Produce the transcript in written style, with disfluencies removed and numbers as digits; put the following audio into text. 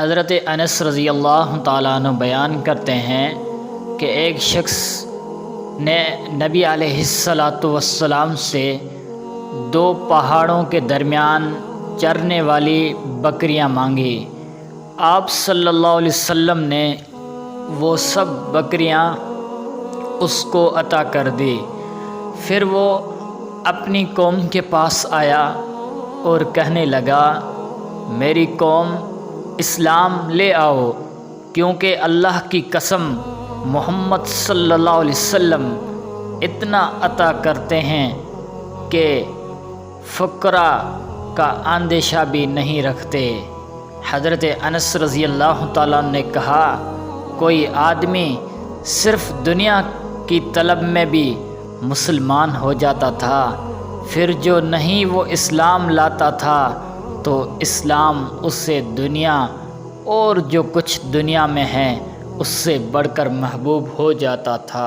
حضرت انس رضی اللہ تعالیٰ عنہ بیان کرتے ہیں کہ ایک شخص نے نبی علیہ الصلاۃ والسلام سے دو پہاڑوں کے درمیان چرنے والی بکریاں مانگی۔ آپ صلی اللہ علیہ وسلم نے وہ سب بکریاں اس کو عطا کر دی۔ پھر وہ اپنی قوم کے پاس آیا اور کہنے لگا، میری قوم اسلام لے آؤ، کیونکہ اللہ کی قسم محمد صلی اللہ علیہ وسلم اتنا عطا کرتے ہیں کہ فقراء کا اندیشہ بھی نہیں رکھتے۔ حضرت انس رضی اللہ تعالیٰ نے کہا، کوئی آدمی صرف دنیا کی طلب میں بھی مسلمان ہو جاتا تھا، پھر جو نہیں وہ اسلام لاتا تھا تو اسلام اس سے دنیا اور جو کچھ دنیا میں ہے اس سے بڑھ کر محبوب ہو جاتا تھا۔